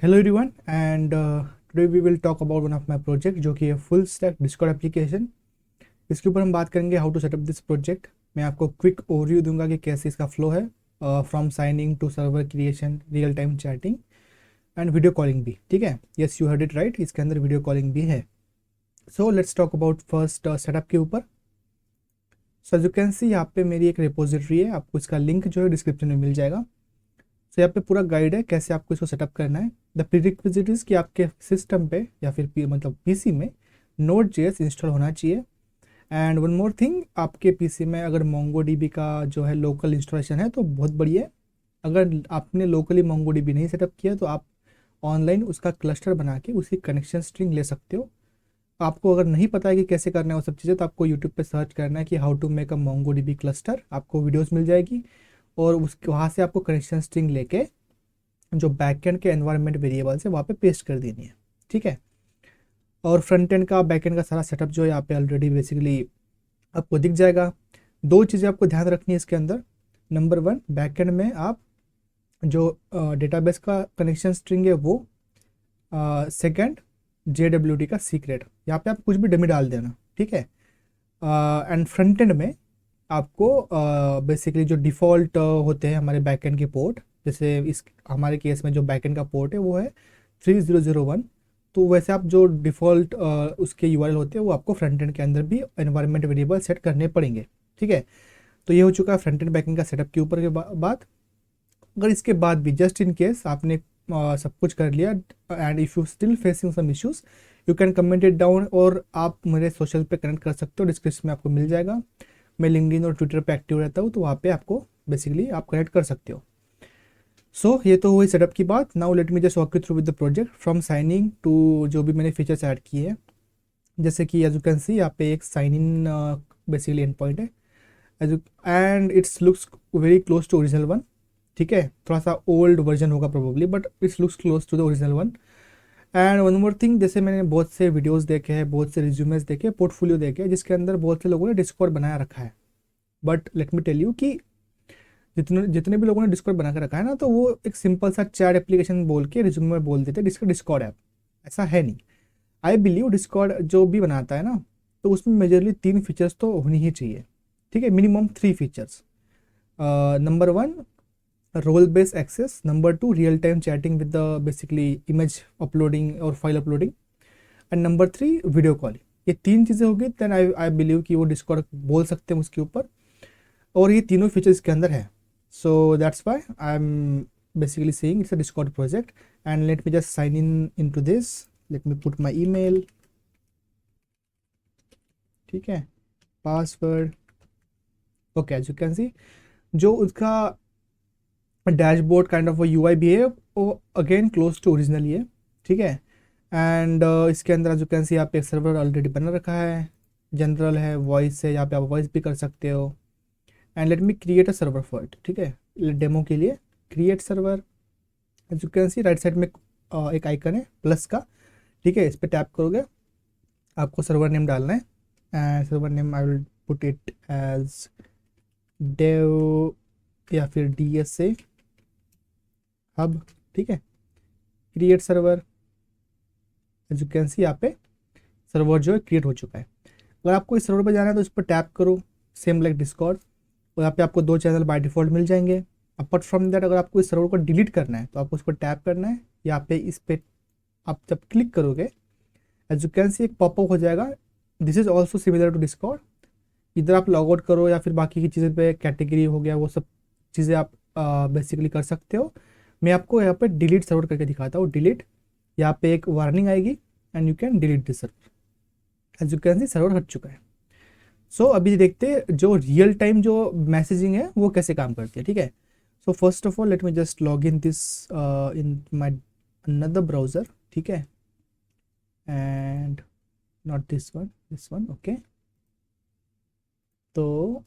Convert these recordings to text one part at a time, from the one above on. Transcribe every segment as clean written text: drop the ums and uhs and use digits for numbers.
Hello everyone and today we will talk about one of my project जो कि है full stack Discord application. इसके ऊपर हम बात करेंगे how to setup this project. मैं आपको क्विक ओवरव्यू दूंगा कि कैसे इसका फ्लो है, from signing to server creation, real time chatting and video calling भी। ठीक है, yes you heard it right, इसके अंदर वीडियो कॉलिंग भी है। So let's talk about first setup के ऊपर। So as you can see यहाँ पे मेरी एक रिपोजिटरी है, आपको इसका लिंक जो है डिस्क्रिप्शन में मिल जाएगा। तो यहाँ पे पूरा गाइड है कैसे आपको इसको सेटअप करना है। द प्रीरिक्विजिट इज कि आपके सिस्टम पे या फिर मतलब पीसी में Node.js इंस्टॉल होना चाहिए। एंड वन मोर थिंग, आपके पीसी में अगर MongoDB का जो है लोकल इंस्टॉलेशन है तो बहुत बढ़िया है। अगर आपने लोकली MongoDB नहीं सेटअप किया तो आप ऑनलाइन उसका क्लस्टर बना के उसकी कनेक्शन स्ट्रिंग ले सकते हो। आपको अगर नहीं पता है कि कैसे करना है वो सब चीज़ें, तो आपको यूट्यूब पे सर्च करना है कि how to make a MongoDB cluster, आपको वीडियोस मिल जाएगी और उसके वहाँ से आपको कनेक्शन स्ट्रिंग लेके जो बैकएंड के एनवायरनमेंट वेरिएबल्स है वहाँ पे पेस्ट कर देनी है। ठीक है, और फ्रंट एंड का बैकएंड का सारा सेटअप जो है यहाँ पे ऑलरेडी बेसिकली आपको दिख जाएगा। दो चीज़ें आपको ध्यान रखनी है इसके अंदर। नंबर वन, बैकएंड में आप जो डेटाबेस का कनेक्शन स्ट्रिंग है वो, सेकंड JWT का सीक्रेट, यहाँ पे आप कुछ भी डमी डाल देना। ठीक है, एंड फ्रंट एंड में आपको बेसिकली जो डिफ़ॉल्ट होते हैं हमारे बैकएंड के पोर्ट, जैसे इस हमारे केस में जो बैकएंड का पोर्ट है वो है 3001। तो वैसे आप जो डिफ़ॉल्ट उसके यूआरएल होते हैं वो आपको फ्रंट एंड के अंदर भी एनवायरनमेंट वेरिएबल सेट करने पड़ेंगे। ठीक है, तो ये हो चुका है फ्रंट एंड बैकएंड का सेटअप के ऊपर के बात। अगर इसके बाद भी जस्ट इन केस आपने सब कुछ कर लिया and if you still facing some issues, you can comment it down, और आप मेरे सोशल पे कनेक्ट कर सकते हो, डिस्क्रिप्शन में आपको मिल जाएगा। मैं लिंक्डइन और ट्विटर पे एक्टिव रहता हूँ, तो वहाँ पे आपको बेसिकली आप कनेक्ट कर सकते हो। सो ये तो हुई सेटअप की बात। Now let me just walk you through with the project from signing to जो भी मैंने फीचर्स ऐड किए हैं। जैसे कि एज यू कैन सी यहाँ पे एक sign in basically end point है, as you and it's looks very close to original one. ठीक है, थोड़ा सा ओल्ड वर्जन होगा probably, but it's looks close to the original one. And one more thing, जैसे मैंने बहुत से वीडियोस देखे हैं, बहुत से रिज्यूमेस देखे, पोर्टफोलियो देखे हैं, जिसके अंदर बहुत से लोगों ने डिस्कॉर्ड बनाया रखा है। But let me tell you कि जितने जितने भी लोगों ने डिस्कॉर्ड बना के रखा है ना, तो वो एक सिंपल सा चैट एप्लीकेशन बोल के रिज्यूमे में बोल देते हैं डिस्का डिस्कॉर्ड ऐप। ऐसा है नहीं। आई बिलीव डिस्कॉर्ड जो भी बनाता है ना, तो उसमें मेजरली 3 फीचर्स तो होनी ही चाहिए। ठीक है, minimum 3 features. Number one, role based access. Number two, real time chatting with the basically image uploading और file uploading. And number three, video calling. ये 3 चीज़ें होगी, देन आई आई बिलीव कि वो डिस्कॉर्ड बोल सकते हैं उसके ऊपर, और ये तीनों फीचर्स इसके अंदर है। So that's why I am basically saying it's a Discord project. And let me just sign in to this. Let me put my email. ठीक है, password. Okay, as you can see जो उसका dashboard kind of वो UI भी है, वो again close to original ही है। ठीक है, एंड इसके अंदर एज यू कैन सी यहाँ पे एक सर्वर ऑलरेडी बना रखा है, जनरल है, वॉइस है, यहाँ पे आप वॉइस भी कर सकते हो। And let me create a server for it. ठीक है, डेमो के लिए create server. As you can see right side में एक आइकन है प्लस का। ठीक है, इस पर टैप करोगे, आपको सर्वर नेम डालना है, and server name I will put it as Dev या फिर DSA हब। ठीक है, create server. As you can see यहाँ पे सर्वर जो है क्रिएट हो चुका है। अगर आपको इस सर्वर पर जाना है तो इस पर टैप करो, सेम लाइक डिस्कॉर्ड, और यहाँ पे आपको 2 चैनल बाय डिफ़ॉल्ट मिल जाएंगे। अपार्ट फ्रॉम दैट, अगर आपको इस सर्वर को डिलीट करना है तो आपको इस पर टैप करना है। यहाँ पे इस पर आप जब क्लिक करोगे, एज यू कैन सी एक पॉपअप हो जाएगा, this is also similar to Discord. इधर आप लॉग आउट करो या फिर बाकी की चीज़ें पे कैटेगरी हो गया, वो सब चीज़ें आप बेसिकली कर सकते हो। मैं आपको यहाँ पे डिलीट सर्वर करके दिखाता हूँ। डिलीट, यहाँ पे एक वार्निंग आएगी and you can delete this server. As you can see server हट चुका है। सो अभी देखते हैं जो रियल टाइम जो मैसेजिंग है वो कैसे काम करती है। ठीक है, so first of all let me just log in this in my another browser. ठीक है, and not this one okay. तो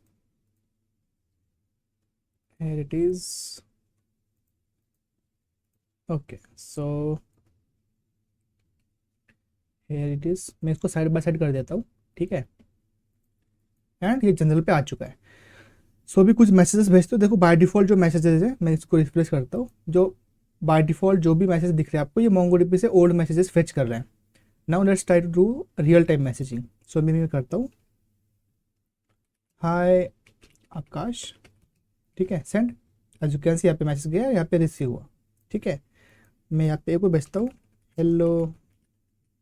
here it is। Okay, so here it is। मैं इसको साइड बाय साइड कर देता हूँ। ठीक है, एंड ये जनरल पे आ चुका है। सो अभी कुछ मैसेजेस भेजते हो, देखो बाय डिफ़ॉल्ट जो मैसेजेस है, मैं इसको रिफ्रेश करता हूँ, जो बाय डिफ़ॉल्ट जो भी मैसेज दिख रहे हैं आपको ये मोंगोडीबी से ओल्ड मैसेजेस फेच कर रहे हैं। Now let's try to do real time messaging. So मैं करता हूँ हाय आकाश, ठीक है, send. As you can see यहाँ पे मैसेज गया, यहाँ पे रिसीव हुआ, ठीक है। मैं यहाँ पे को भेजता हूँ hello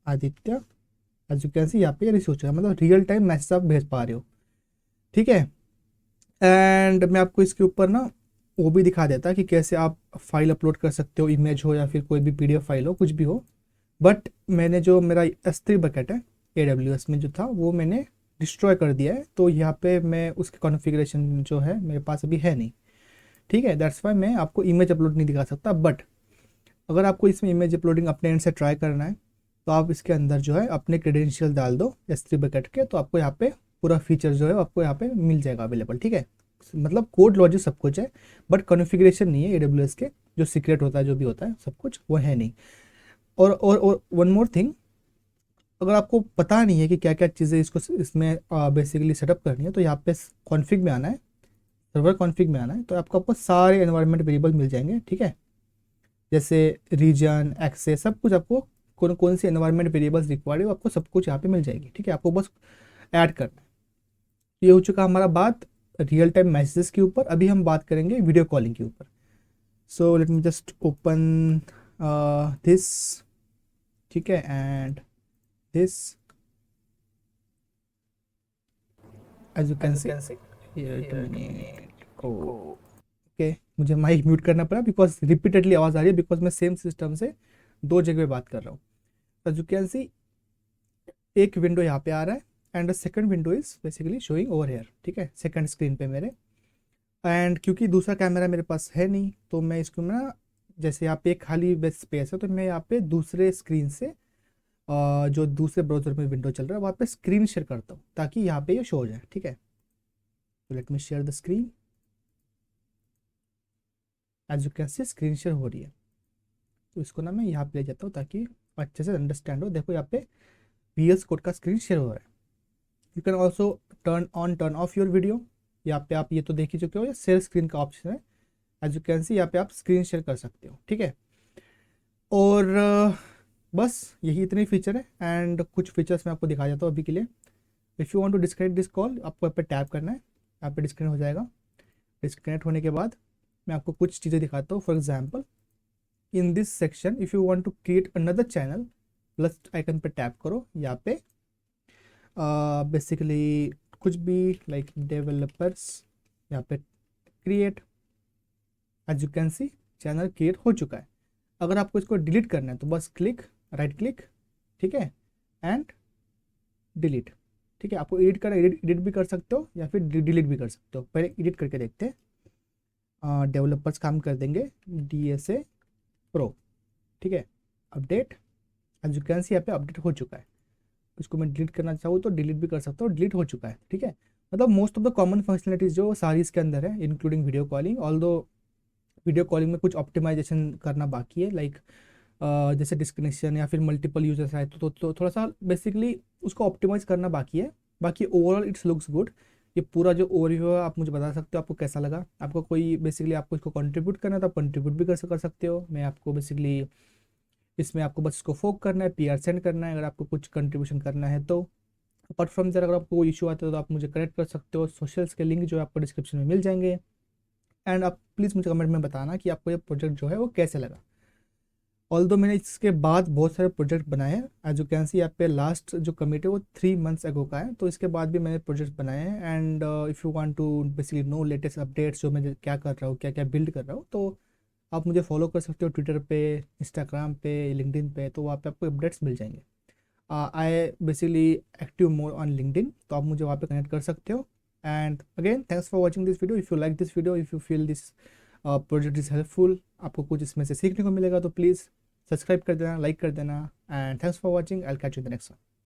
Aditya, as you can see यहाँ पे रिसीव हो चुका, मतलब रियल टाइम मैसेज आप भेज पा रहे हो, ठीक है। एंड मैं आपको इसके ऊपर ना वो भी दिखा देता कि कैसे आप फाइल अपलोड कर सकते हो, इमेज हो या फिर कोई भी पीडीएफ फाइल हो, कुछ भी हो। बट मैंने जो मेरा S3 बकेट है AWS में जो था वो मैंने डिस्ट्रॉय कर दिया है, तो यहाँ पे मैं उसके कॉन्फ़िगरेशन जो है मेरे पास अभी है नहीं, ठीक है। दैट्स वाई मैं आपको इमेज अपलोड नहीं दिखा सकता। बट अगर आपको इसमें इमेज अपलोडिंग अपने एंड से ट्राई करना है तो आप इसके अंदर जो है अपने क्रेडेंशियल डाल दो S3 बकेट के, तो आपको यहाँ पे पूरा फीचर जो है आपको यहाँ पे मिल जाएगा अवेलेबल, ठीक है। मतलब कोड लॉजिक सब कुछ है बट कॉन्फ़िगरेशन नहीं है AWS के, जो सीक्रेट होता है जो भी होता है सब कुछ वो है नहीं। और वन मोर थिंग, अगर आपको पता नहीं है कि क्या क्या चीज़ें इसको इसमें बेसिकली सेटअप करनी है, तो यहाँ पे कॉन्फ़िग में आना है, सर्वर कॉन्फ़िग में आना है, तो आपको सारे एनवायरनमेंट वेरिएबल मिल जाएंगे, ठीक है। जैसे रीजन, एक्सेस, सब कुछ आपको कौन कौन सी एनवायरनमेंट वेरिएबल्स रिक्वायर्ड है आपको सब कुछ यहाँ पे मिल जाएगी, ठीक है। आपको बस ऐड करना है। ये हो चुका हमारा बात रियल टाइम मैसेजेस के ऊपर। अभी हम बात करेंगे वीडियो कॉलिंग के ऊपर। So let me just open this, ठीक है, and this as you can see okay. मुझे माइक म्यूट करना पड़ा बिकॉज रिपीटेडली आवाज़ आ रही है, बिकॉज मैं सेम सिस्टम से दो जगह पे बात कर रहा हूँ। एज यू कैन सी एक विंडो यहाँ पे आ रहा है and the second window is basically showing over here, ठीक है, सेकंड स्क्रीन पे मेरे। एंड क्योंकि दूसरा कैमरा मेरे पास है नहीं तो मैं इसको ना, जैसे यहाँ पे एक खाली बेस स्पेस है तो मैं यहाँ पे दूसरे स्क्रीन से जो दूसरे ब्राउजर में विंडो चल रहा है वहाँ पे स्क्रीन शेयर करता हूँ ताकि यहाँ पे ये शो हो जाए, ठीक है। तो let me share the screen. As you can see screen share हो रही है, तो इसको ना मैं यहाँ पे ले जाता हूँ ताकि अच्छे से अंडरस्टैंड हो। देखो यहाँ पे VS कोड का स्क्रीन शेयर हो रहा है। You can also turn on turn off your video. यहाँ पे आप ये तो देख ही चुके हो, ये शेयर स्क्रीन का ऑप्शन है। एज यू कैन सी यहाँ पे आप स्क्रीन शेयर कर सकते हो, ठीक है। और बस यही इतने फीचर है एंड कुछ फीचर्स मैं आपको दिखा देता हूँ अभी के लिए। If you want to disconnect this call, आपको यहाँ पे टैप करना है, यहाँ पे डिस्कनेक्ट हो जाएगा। डिस्कनेक्ट होने के बाद मैं आपको कुछ चीज़ें दिखाता हूँ। For example in this section if you want to create another channel, plus icon पे टैप करो, यहाँ पे बेसिकली कुछ भी लाइक डेवलपर्स, यहाँ पे create. As you can see channel create हो चुका है। अगर आपको इसको डिलीट करना है तो बस क्लिक, राइट क्लिक, ठीक है, एंड डिलीट, ठीक है। आपको एडिट करना, एडिट भी कर सकते हो या फिर डिलीट भी कर सकते हो। पहले एडिट करके देखते हैं। डेवलपर्स काम कर देंगे DSA Pro, ठीक है। Update, as you can see यहाँ पे अपडेट हो चुका है। इसको मैं डिलीट करना चाहूँ तो डिलीट भी कर सकता हूँ, डिलीट हो चुका है, ठीक है। मतलब most of the common functionalities जो सारी इसके अंदर है including video calling. Although video calling में कुछ ऑप्टिमाइजेशन करना बाकी है, लाइक जैसे डिस्कनेक्शन या फिर मल्टीपल यूजर्स आए तो थोड़ा सा बेसिकली उसको ऑप्टिमाइज करना बाकी है। बाकी ओवरऑल इट्स लुक्स गुड। ये पूरा जो ओवरव्यू है आप मुझे बता सकते हो आपको कैसा लगा। आपको कोई बेसिकली आपको इसको कंट्रीब्यूट करना है तो आप कंट्रीब्यूट भी कर सकते हो। मैं आपको बेसिकली इसमें आपको बस इसको फोक करना है, PR सेंड करना है अगर आपको कुछ कंट्रीब्यूशन करना है तो। अपार्ट फ्रॉम देयर अगर आपको कोई इशू आता है तो आप मुझे कनेक्ट कर सकते हो। सोशल्स के लिंक जो है आपको डिस्क्रिप्शन में मिल जाएंगे। एंड आप प्लीज़ मुझे कमेंट में बताना कि आपको ये प्रोजेक्ट जो है वो कैसे लगा। ऑल्दो मैंने इसके बाद बहुत सारे प्रोजेक्ट बनाए हैं। एज यू कैन सी यहाँ पे लास्ट जो कमिट है वो 3 मंथ्स अगो का है, तो इसके बाद भी मैंने प्रोजेक्ट बनाए हैं। And if you want to basically know latest updates जो मैं क्या कर रहा हूँ, क्या क्या बिल्ड कर रहा हूँ, तो आप मुझे फॉलो कर सकते हो ट्विटर पे, इंस्टाग्राम पे, लिंक्डइन पे, तो वहाँ पे आपको अपडेट्स मिल जाएंगे। I basically active more on LinkedIn, तो आप मुझे वहाँ पे कनेक्ट कर सकते हो। And again thanks for watching this video. If you like this video, if you feel this project is helpful, आपको कुछ इसमें से सीखने को मिलेगा, तो प्लीज़ सब्सक्राइब कर देना, लाइक कर देना। And thanks for watching, I will catch you in the next one.